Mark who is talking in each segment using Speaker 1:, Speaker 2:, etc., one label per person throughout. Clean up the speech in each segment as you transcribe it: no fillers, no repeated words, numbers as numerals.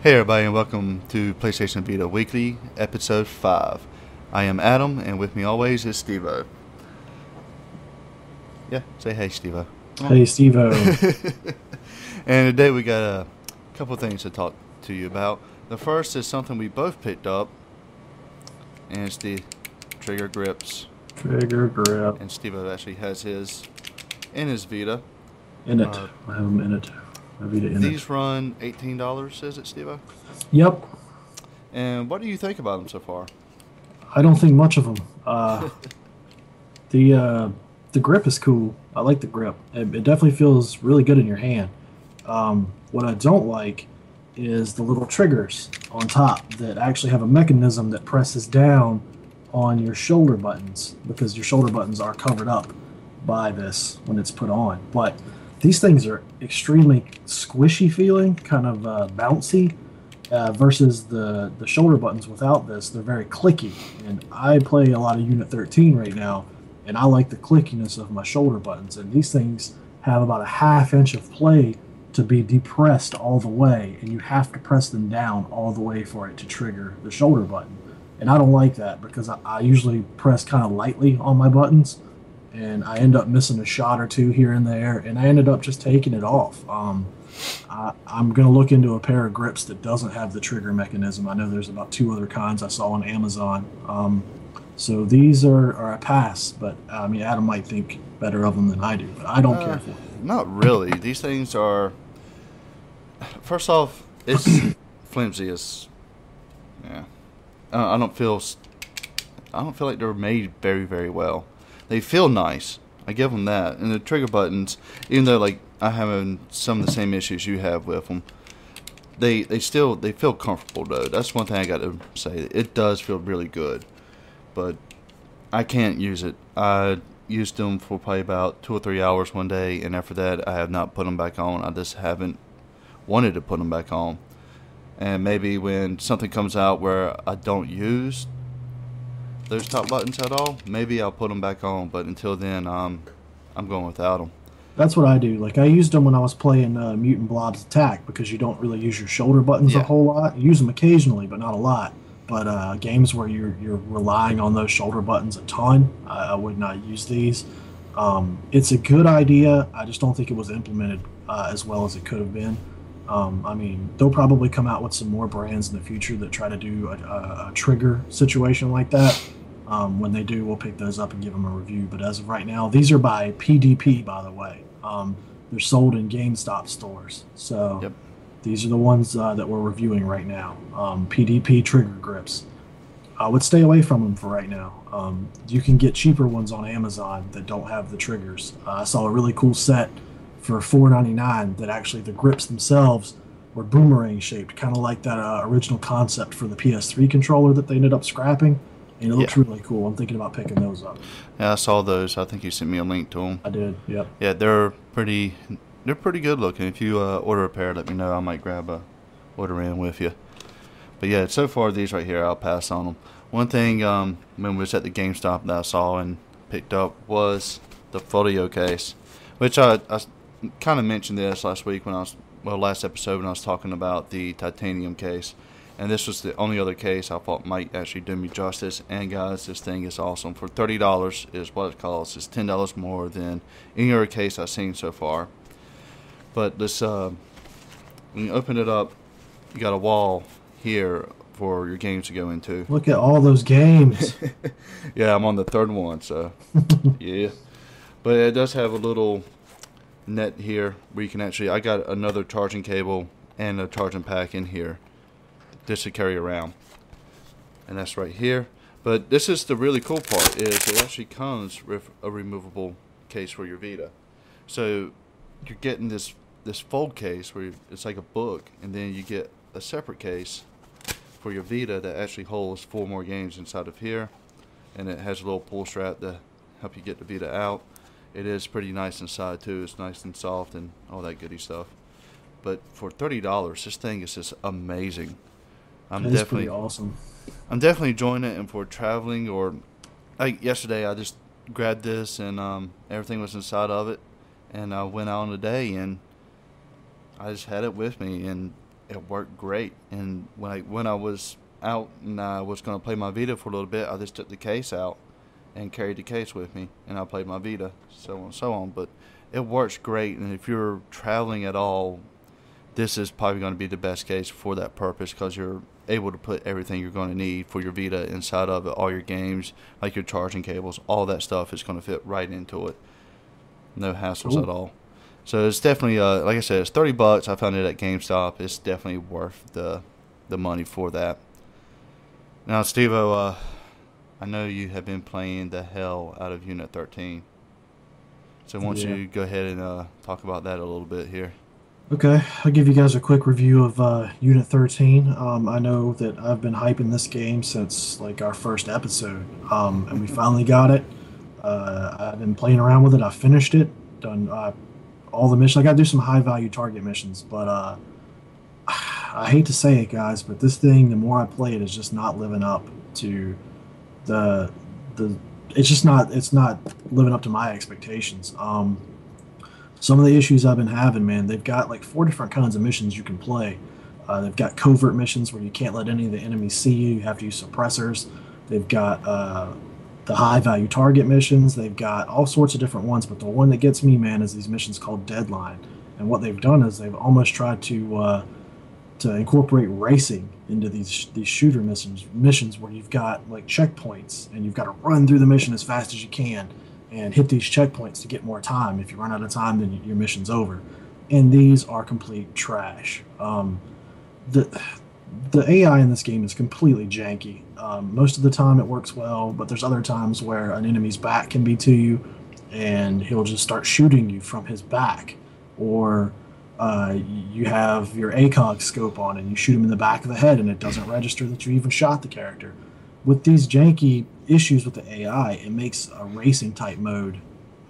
Speaker 1: Hey everybody, and welcome to PlayStation Vita Weekly, Episode 5. I am Adam, and with me always is Steve-O. Yeah, say hey, Steve-O.
Speaker 2: Hey, Steve-O.
Speaker 1: And today we got a couple of things to talk to you about. The first is something we both picked up, and it's the trigger grips.
Speaker 2: Trigger grip.
Speaker 1: And Steve-O actually has his in his Vita.
Speaker 2: In it. I have them in it. My Vita in
Speaker 1: These
Speaker 2: it.
Speaker 1: run $18, is it, Steve-O?
Speaker 2: Yep.
Speaker 1: And what do you think about them so far?
Speaker 2: I don't think much of them. The grip is cool. I like the grip. It definitely feels really good in your hand. What I don't like is the little triggers on top that actually have a mechanism that presses down on your shoulder buttons, because your shoulder buttons are covered up by this when it's put on. But these things are extremely squishy feeling, kind of bouncy, versus the shoulder buttons without this. They're very clicky. And I play a lot of Unit 13 right now, and I like the clickiness of my shoulder buttons. And these things have about a half inch of play to be depressed all the way, and you have to press them down all the way for it to trigger the shoulder button. And I don't like that because I usually press kind of lightly on my buttons, and I end up missing a shot or two here and there, and I ended up just taking it off. I'm going to look into a pair of grips that doesn't have the trigger mechanism. I know there's about 2 other kinds I saw on Amazon. So these are a pass, but I mean, Adam might think better of them than I do, but I don't care for them.
Speaker 1: Not really. These things are, first off, it's flimsy as, yeah. I don't feel like they're made very, very well. They feel nice. I give them that. And the trigger buttons, even though like I have some of the same issues you have with them, they feel comfortable though. That's one thing I got to say. It does feel really good, but I can't use it. I used them for probably about 2 or 3 hours one day, and after that, I have not put them back on. I just haven't wanted to put them back on. And maybe when something comes out where I don't use those top buttons at all, maybe I'll put them back on, but until then, I'm going without them.
Speaker 2: That's what I do. Like, I used them when I was playing Mutant Blob's Attack, because you don't really use your shoulder buttons a whole lot. You use them occasionally, but not a lot. But games where you're relying on those shoulder buttons a ton, I would not use these. It's a good idea. I just don't think it was implemented as well as it could have been. I mean, they'll probably come out with some more brands in the future that try to do a trigger situation like that. When they do, we'll pick those up and give them a review. But as of right now, these are by PDP, by the way. They're sold in GameStop stores. So
Speaker 1: Yep.
Speaker 2: these are the ones that we're reviewing right now. PDP trigger grips. I would stay away from them for right now. You can get cheaper ones on Amazon that don't have the triggers. I saw a really cool set for $4.99 that actually the grips themselves were boomerang shaped, kind of like that original concept for the PS3 controller that they ended up scrapping. And it looks really cool. I'm thinking about picking those up.
Speaker 1: Yeah, I saw those. I think you sent me a link to them.
Speaker 2: I did. Yep.
Speaker 1: Yeah, they're pretty good looking. If you order a pair, let me know. I might grab a order in with you. But yeah, so far these right here, I'll pass on them. One thing when we was at the GameStop that I saw and picked up was the folio case, which I kind of mentioned this last week last episode when I was talking about the titanium case. And this was the only other case I thought might actually do me justice. And guys, this thing is awesome. For $30 is what it costs. It's $10 more than any other case I've seen so far. But this, when you open it up, you got a wall here for your games to go into.
Speaker 2: Look at all those games.
Speaker 1: Yeah, I'm on the 3rd one, so yeah. But it does have a little net here where you can actually, I got another charging cable and a charging pack in here just to carry around, and that's right here. But this is the really cool part, is it actually comes with a removable case for your Vita. So you're getting this fold case where it's like a book, and then you get a separate case for your Vita that actually holds 4 more games inside of here, and it has a little pull strap to help you get the Vita out. It is pretty nice inside too. It's nice and soft and all that goody stuff. But for $30, this thing is just amazing.
Speaker 2: It's pretty awesome.
Speaker 1: I'm definitely enjoying it, and for traveling, or like yesterday, I just grabbed this and everything was inside of it, and I went out on the day and I just had it with me, and it worked great. And when I was out and I was going to play my Vita for a little bit, I just took the case out and carried the case with me, and I played my Vita, so on and so on. But it works great, and if you're traveling at all, this is probably going to be the best case for that purpose because you're able to put everything you're going to need for your Vita inside of it. All your games, like your charging cables, all that stuff is going to fit right into it. No hassles
Speaker 2: Cool.
Speaker 1: at all. So it's definitely, like I said, it's $30. I found it at GameStop. It's definitely worth the money for that. Now, Steve-O, I know you have been playing the hell out of Unit 13. So why don't
Speaker 2: Yeah.
Speaker 1: you go ahead and talk about that a little bit here.
Speaker 2: Okay, I'll give you guys a quick review of Unit 13. I know that I've been hyping this game since like our first episode, and we finally got it. I've been playing around with it. I finished it, done all the missions. I got to do some high value target missions, but I hate to say it, guys, but this thing, the more I play it, is just not living up to the the. It's not living up to my expectations. Some of the issues I've been having, man, they've got like four different kinds of missions you can play. They've got covert missions where you can't let any of the enemies see you. You have to use suppressors. They've got the high value target missions. They've got all sorts of different ones, but the one that gets me, man, is these missions called Deadline. And what they've done is they've almost tried to incorporate racing into these shooter missions where you've got like checkpoints and you've got to run through the mission as fast as you can and hit these checkpoints to get more time. If you run out of time, then your mission's over. And these are complete trash. The the AI in this game is completely janky. Most of the time it works well, but there's other times where an enemy's back can be to you, and he'll just start shooting you from his back, or you have your ACOG scope on and you shoot him in the back of the head, and it doesn't register that you even shot the character. With these janky issues with the AI, it makes a racing type mode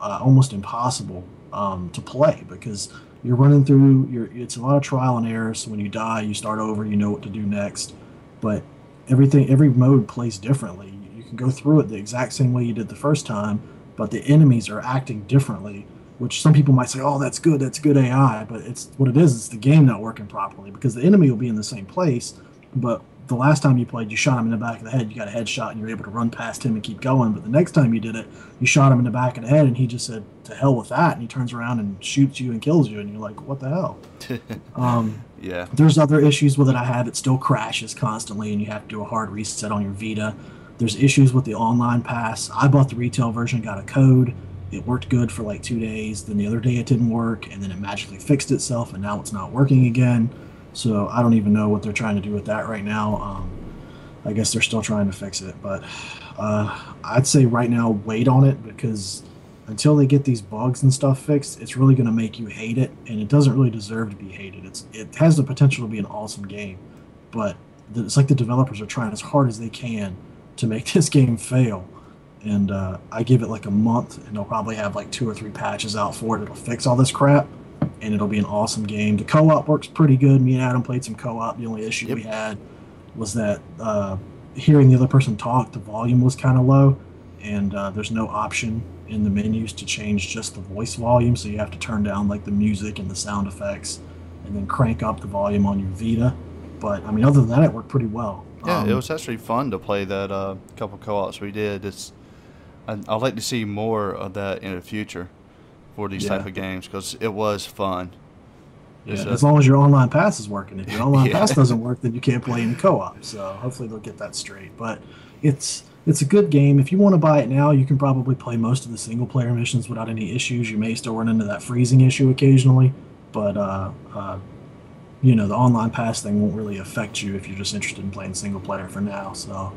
Speaker 2: almost impossible to play because you're running through. It's a lot of trial and error. So when you die, you start over. You know what to do next, but every mode plays differently. You can go through it the exact same way you did the first time, but the enemies are acting differently. Which some people might say, "Oh, that's good AI," but it's what it is. It's the game not working properly because the enemy will be in the same place, but the last time you played, you shot him in the back of the head, you got a headshot, and you were able to run past him and keep going. But the next time you did it, you shot him in the back of the head, and he just said, "To hell with that," and he turns around and shoots you and kills you, and you're like, "What the hell?"
Speaker 1: Yeah.
Speaker 2: There's other issues with it I have. It still crashes constantly, and you have to do a hard reset on your Vita. There's issues with the online pass. I bought the retail version, got a code. It worked good for like 2 days. Then the other day it didn't work, and then it magically fixed itself, and now it's not working again. So I don't even know what they're trying to do with that right now. I guess they're still trying to fix it, but I'd say right now wait on it because until they get these bugs and stuff fixed, it's really going to make you hate it, and it doesn't really deserve to be hated. It has the potential to be an awesome game, but it's like the developers are trying as hard as they can to make this game fail. And I give it like a month, and they'll probably have like 2 or 3 patches out for it. It'll fix all this crap, and it'll be an awesome game. The co-op works pretty good. Me and Adam played some co-op. The only issue
Speaker 1: Yep.
Speaker 2: we had was that hearing the other person talk, the volume was kind of low, and there's no option in the menus to change just the voice volume, so you have to turn down like the music and the sound effects, and then crank up the volume on your Vita. But I mean, other than that, it worked pretty well.
Speaker 1: Yeah, it was actually fun to play that couple co-ops we did. I'd like to see more of that in the future for these
Speaker 2: Yeah.
Speaker 1: type of games because it was fun.
Speaker 2: Yeah,
Speaker 1: It's,
Speaker 2: as long as your online pass is working. If your online
Speaker 1: Yeah.
Speaker 2: pass doesn't work, then you can't play in co-op. So hopefully they'll get that straight. But it's a good game. If you want to buy it now, you can probably play most of the single player missions without any issues. You may still run into that freezing issue occasionally, but the online pass thing won't really affect you if you're just interested in playing single player for now. So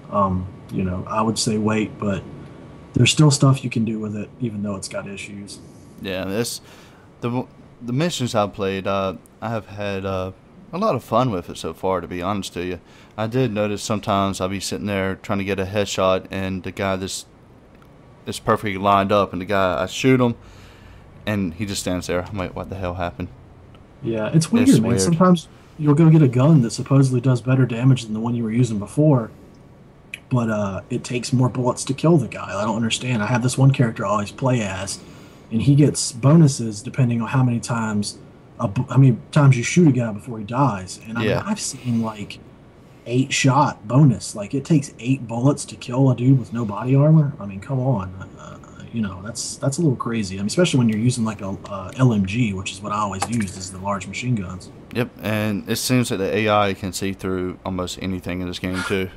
Speaker 2: I would say wait, but there's still stuff you can do with it, even though it's got issues.
Speaker 1: yeah, the missions I've played. I have had a lot of fun with it so far. To be honest to you, I did notice sometimes I'll be sitting there trying to get a headshot, and the guy is perfectly lined up, and the guy I shoot him, and he just stands there. I'm like, what the hell happened?
Speaker 2: Yeah, it's weird,
Speaker 1: It's
Speaker 2: man.
Speaker 1: weird.
Speaker 2: Sometimes you'll go get a gun that supposedly does better damage than the one you were using before, but it takes more bullets to kill the guy. I don't understand. I have this one character I always play as, and he gets bonuses depending on how many times how many times you shoot a guy before he dies. And I mean,
Speaker 1: Yeah,
Speaker 2: I've seen like 8 shot bonus. Like it takes 8 bullets to kill a dude with no body armor. I mean, come on. That's a little crazy. I mean, especially when you're using like a LMG, which is what I always used, is the large machine guns.
Speaker 1: yep. And it seems that the AI can see through almost anything in this game too.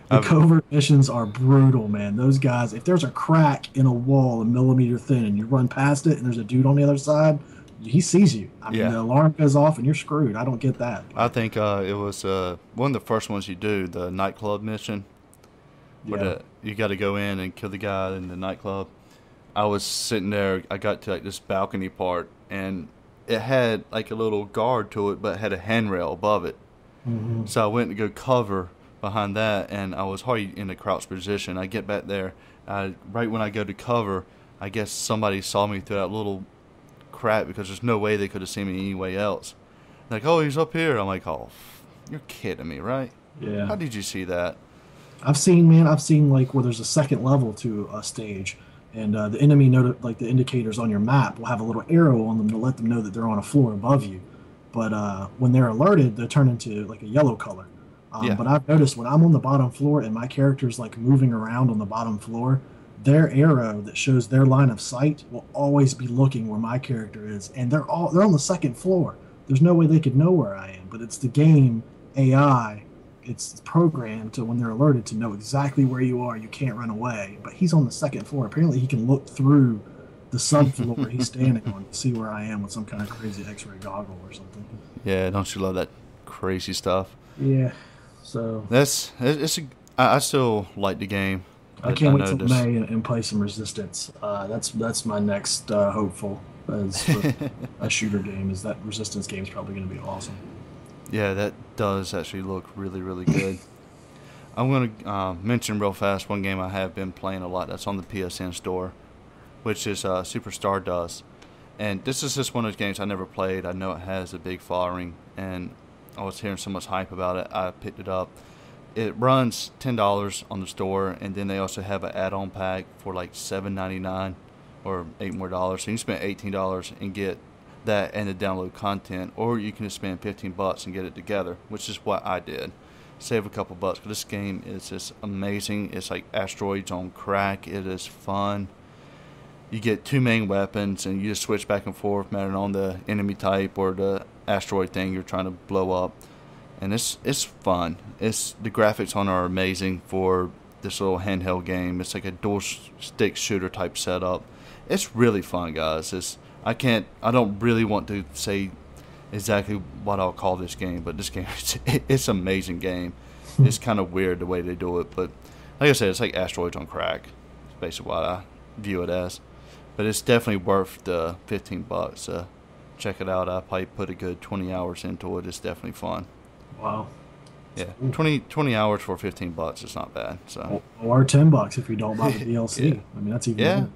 Speaker 2: The
Speaker 1: I've,
Speaker 2: covert missions are brutal, man. Those guys, if there's a crack in a wall a millimeter thin and you run past it and there's a dude on the other side, he sees you. I mean,
Speaker 1: yeah,
Speaker 2: the alarm goes off and you're screwed. I don't get that.
Speaker 1: I think it was one of the first ones you do, the nightclub mission, where
Speaker 2: Yeah.
Speaker 1: you got to go in and kill the guy in the nightclub. I was sitting there. I got to like this balcony part, and it had like a little guard to it, but it had a handrail above it.
Speaker 2: Hmm.
Speaker 1: So I went to go cover behind that, and I was already in a crouched position. I get back there, right when I go to cover, I guess somebody saw me through that little crack because there's no way they could have seen me any way else. Like, oh, he's up here. I'm like, oh, you're kidding me, right?
Speaker 2: Yeah.
Speaker 1: How did you see that?
Speaker 2: I've seen like where there's a second level to a stage, and the enemy like the indicators on your map will have a little arrow on them to let them know that they're on a floor above you. But when they're alerted, they turn into like a yellow color.
Speaker 1: Yeah.
Speaker 2: But I've noticed when I'm on the bottom floor and my character's like moving around on the bottom floor, their arrow that shows their line of sight will always be looking where my character is, and they're on the second floor. There's no way they could know where I am, but it's the game AI. It's programmed to when they're alerted to know exactly where you are. You can't run away. But he's on the second floor. Apparently, he can look through the subfloor he's standing on to see where I am with some kind of crazy X-ray goggle or something.
Speaker 1: Yeah, don't you love that crazy stuff?
Speaker 2: Yeah. So
Speaker 1: I still like the game.
Speaker 2: I can't wait till
Speaker 1: noticed.
Speaker 2: May and play some Resistance. That's my next hopeful as for a shooter game. Is that Resistance game is probably going to be awesome.
Speaker 1: Yeah, that does actually look really, really good. I'm going to mention real fast one game I have been playing a lot that's on the PSN store, which is Super Stardust. And this is just one of those games I never played. I know it has a big following, and I was hearing so much hype about it. I picked it up. It runs $10 on the store, and then they also have an add-on pack for like $7.99 or $8 more. So you can spend $18 and get that and the download content, or you can just spend $15 and get it together, which is what I did. Save a couple bucks. But this game is just amazing. It's like asteroids on crack. It is fun. You get two main weapons, and you just switch back and forth, depending on the enemy type or the asteroid thing you're trying to blow up. And it's fun. The graphics on are amazing for this little handheld game. It's like a dual stick shooter type setup. It's really fun, guys. I don't really want to say exactly what I'll call this game, but this game it's an amazing game. It's kind of weird the way they do it, but like I said, it's like asteroids on crack. It's basically what I view it as. But it's definitely worth the $15. Check it out. I probably put a good 20 hours into it. It's definitely fun.
Speaker 2: Wow.
Speaker 1: Yeah, 20 hours for $15 is not bad. So
Speaker 2: Or $10 if you don't buy the DLC.
Speaker 1: Yeah.
Speaker 2: I mean, that's even
Speaker 1: yeah,
Speaker 2: good.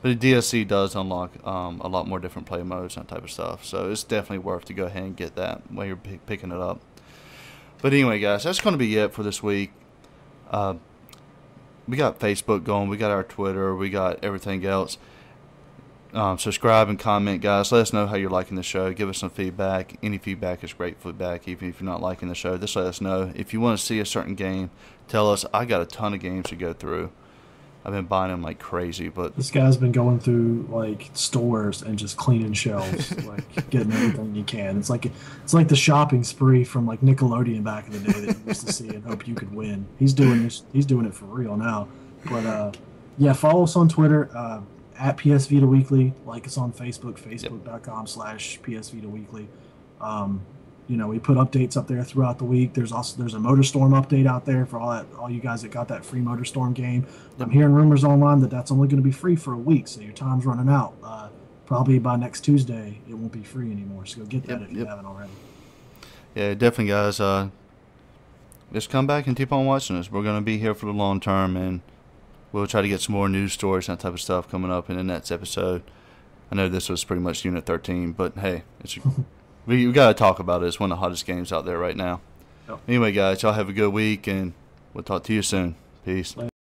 Speaker 1: but the DLC does unlock a lot more different play modes and that type of stuff. So it's definitely worth to go ahead and get that while you're picking it up. But anyway, guys, that's going to be it for this week. We got Facebook going. We got our Twitter. We got everything else. Subscribe and comment, guys. Let us know how you're liking the show. Give us some feedback. Any feedback is great feedback, even if you're not liking the show. Just let us know. If you want to see a certain game, tell us. I got a ton of games to go through. I've been buying them like crazy, but
Speaker 2: This guy's been going through like stores and just cleaning shelves, like getting everything he can. It's like the shopping spree from like Nickelodeon back in the day that you used to see and hope you could win. He's doing this. He's doing it for real now. But yeah, follow us on Twitter at PS Vita Weekly. Like us on Facebook, facebook.com/PS Vita Weekly. We put updates up there throughout the week. There's a MotorStorm update out there for all you guys that got that free MotorStorm game. I'm hearing rumors online that's only going to be free for a week, so your time's running out. Probably by next Tuesday, it won't be free anymore. So go get that if you haven't already.
Speaker 1: yeah, definitely, guys. Just come back and keep on watching us. We're going to be here for the long term, and we'll try to get some more news stories and that type of stuff coming up in the next episode. I know this was pretty much Unit 13, but hey, we got to talk about it. It's one of the hottest games out there right now.
Speaker 2: Yep.
Speaker 1: Anyway, guys, y'all have a good week, and we'll talk to you soon. Peace.
Speaker 2: Later.